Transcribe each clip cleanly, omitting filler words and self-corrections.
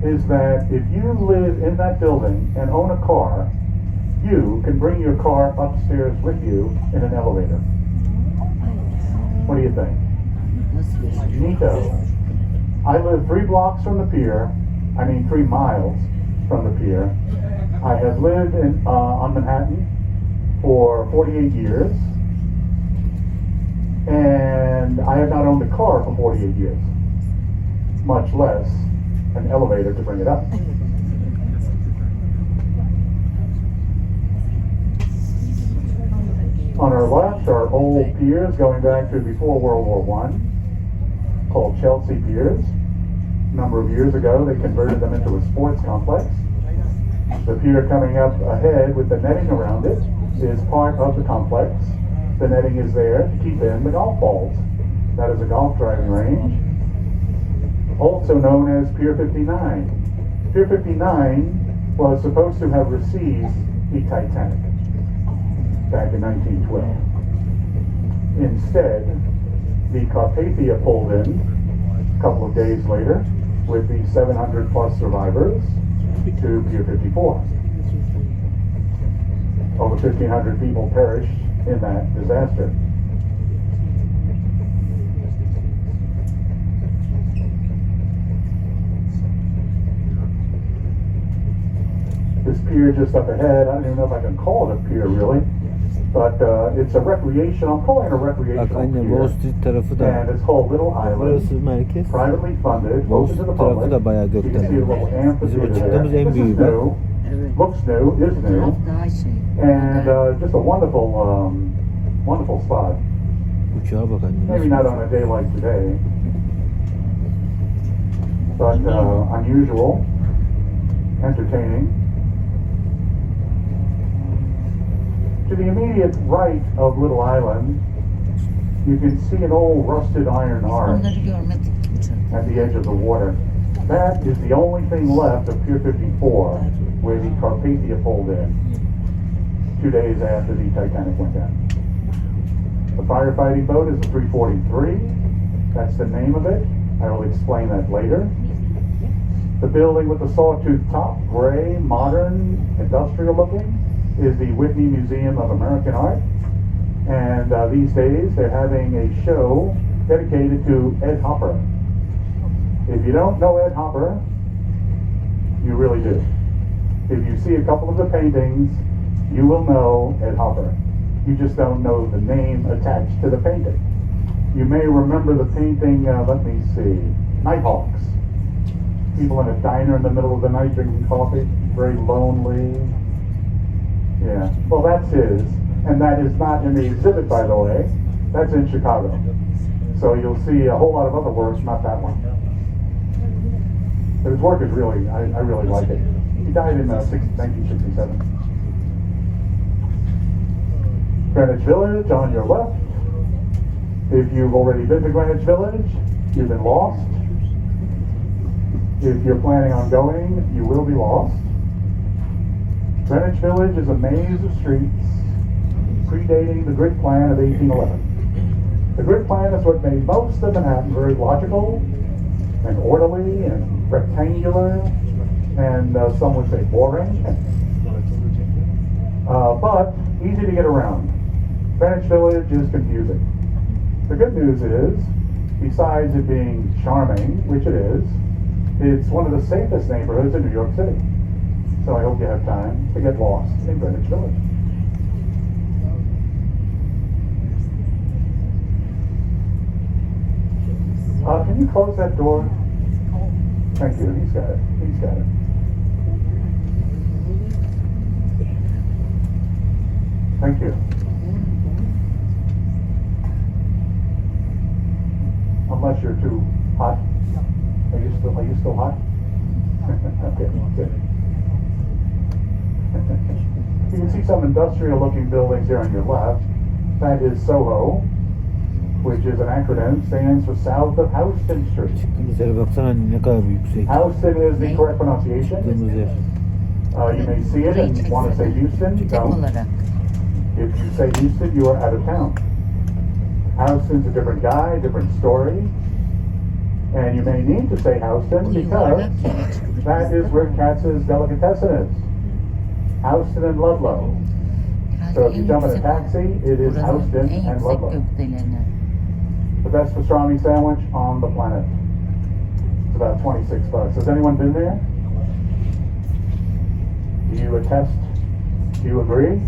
is that if you live in that building and own a car, you can bring your car upstairs with you in an elevator. What do you think? Neato. I live 3 blocks from the pier, 3 miles from the pier. I have lived on Manhattan for 48 years, and I have not owned a car for 48 years, much less an elevator to bring it up. On our left are old piers going back to before World War I, called Chelsea Piers. A number of years ago, they converted them into a sports complex. The pier coming up ahead with the netting around it is part of the complex. The netting is there to keep in the golf balls. That is a golf driving range, also known as Pier 59. Pier 59 was supposed to have received the Titanic back in 1912. Instead, the Carpathia pulled in a couple of days later with the 700 plus survivors to Pier 54. Over 1,500 people perished in that disaster. This pier just up ahead, I don't even know if I can call it a pier really, but it's a recreation, I'm calling it a recreational Wall Street tarafı da. pier. And it's called Little Island. Burası merkez. Privately funded, Wall open to the Street tarafı public. da bayağı You can see a gökdelen. little amphitheater Bizim there. çıktığımız en This is büyüğü bak. new, Evet. looks new, is new, Taraf daha şey. and just a wonderful spot. Uçağa bak anne. Maybe not on a day like today, but unusual, entertaining. To the immediate right of Little Island, you can see an old rusted iron arch Onları görmedik uçakta. at the edge of the water. That is the only thing left of Pier 54, where the Carpathia pulled in 2 days after the Titanic went down. The firefighting boat is the 343. That's the name of it. I will explain that later. The building with the sawtooth top, gray, modern, industrial looking, is the Whitney Museum of American Art. And these days they're having a show dedicated to Ed Hopper. If you don't know Ed Hopper, you really do. If you see a couple of the paintings, you will know Ed Hopper. You just don't know the name attached to the painting. You may remember the painting, let me see, Nighthawks. People in a diner in the middle of the night drinking coffee, very lonely. Yeah, well that's his, and that is not in the exhibit, by the way. That's in Chicago. So you'll see a whole lot of other works, not that one. But his work is really, I really like it. He died in 1967. Greenwich Village on your left. If you've already been to Greenwich Village, you've been lost. If you're planning on going, you will be lost. Greenwich Village is a maze of streets predating the grid plan of 1811. The grid plan is what made most of Manhattan very logical and orderly and rectangular, and some would say boring, but easy to get around. Greenwich Village is confusing. The good news is, besides it being charming, which it is, it's one of the safest neighborhoods in New York City. So I hope you have time to get lost in Greenwich Village. Can you close that door? Thank you. He's got it. He's got it. Thank you. Unless you're too hot. Are you still hot? Okay, good. You can see some industrial looking buildings here on your left. That is SoHo, which is an acronym, stands for South of Houston Street. Çıktığımız baksana anne ne kadar yüksek. Houston is the correct pronunciation. Çıktığımız yer. You may see it and want to say Houston. Tek Don't. olarak. If you say Houston, you are out of town. Houston's a different guy, different story. And you may need to say Houston Bu because yuvarlak yere çıkmış. That is where Katz's Delicatessen is. Houston and Ludlow. Herhalde So if you en jump in a yüksek- taxi, it is buranın Houston en and yüksek Ludlow. gökdeleni. The best pastrami sandwich on the planet. It's about $26. Has anyone been there? Do you attest? Do you agree?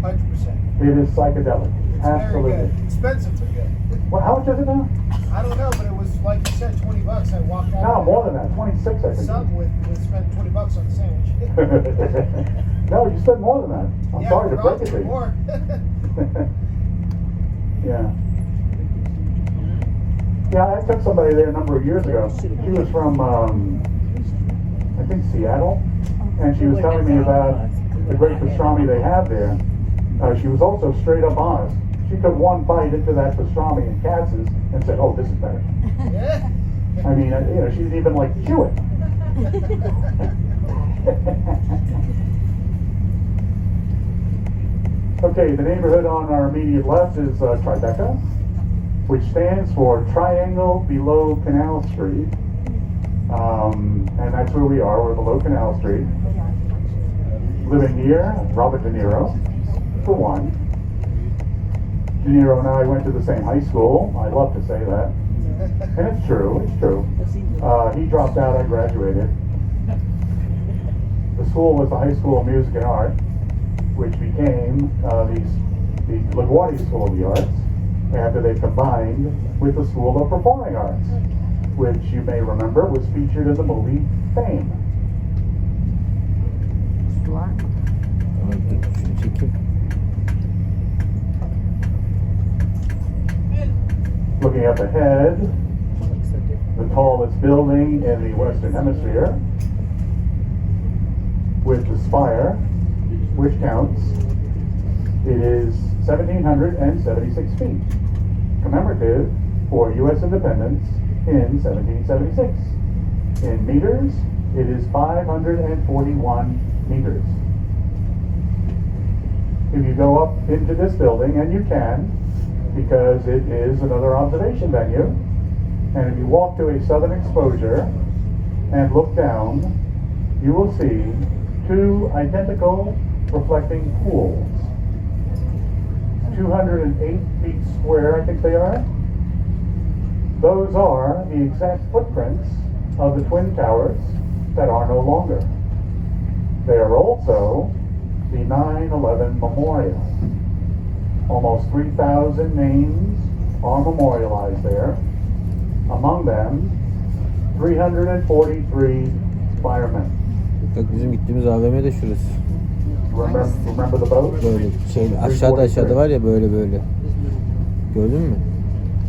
100%. It is psychedelic. It's Absolutely. very good. Expensive but good. Well, how much is it now? I don't know, but it was like you said, $20. I walked out. No, more than that. 26, I think. Some would spend $20 on the sandwich. No, you spent more than that. I'm Yeah, sorry to we're break all it to you. more. Yeah. Yeah, I took somebody there a number of years ago. She was from, I think Seattle, and she was telling me about the great pastrami they have there. She was also straight up honest. She took one bite into that pastrami in Katz's and said, "Oh, this is better." Yeah. I mean, she didn't even like chew it. Okay, the neighborhood on our immediate left is Tribeca, which stands for Triangle Below Canal Street. And that's where we are. We're below Canal Street. Living here, Robert De Niro, for one. De Niro and I went to the same high school. I love to say that. And it's true, it's true. He dropped out, I graduated. The school was the High School of Music and Art, which became the LaGuardia School of the Arts after they combined with the School of Performing Arts, which you may remember was featured in the movie Fame. Sular. Şunu çekeyim. Looking up ahead, the tallest building in the Western Hemisphere, with the spire, which counts, it is 1,776 feet, commemorative for U.S. independence in 1776. In meters, it is 541 meters. If you go up into this building, and you can, because it is another observation venue, and if you walk to a southern exposure and look down, you will see two identical reflecting pools. 208 feet square, I think they are. Those are the exact footprints of the Twin Towers that are no longer. They are also the 9/11 memorial. Almost 3,000 names are memorialized there. Among them, 343 firemen. Bak bizim gittiğimiz AVM de şurası. Remember the boat? Böyle şey aşağıda var ya böyle. Gördün mü?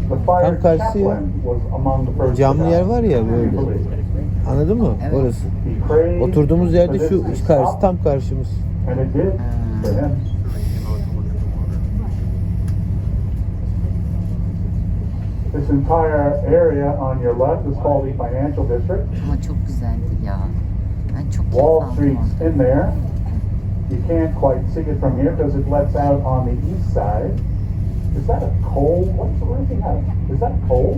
The fire Tam karşısı ya. chaplain was among the first to Camlı die. yer var ya böyle. Can you believe? Anladın mı? Evet. Orası. He prayed Oturduğumuz yerde for şu this to karşı stop, tam karşımız. and it did for him. This entire area on your left is called the Financial District. Ama çok güzeldi ya. Ben çok keyif Wall aldım Street's orada. in there. You can't quite see it from here because it lets out on the east side. Is that a coal? What does he have? Is that coal?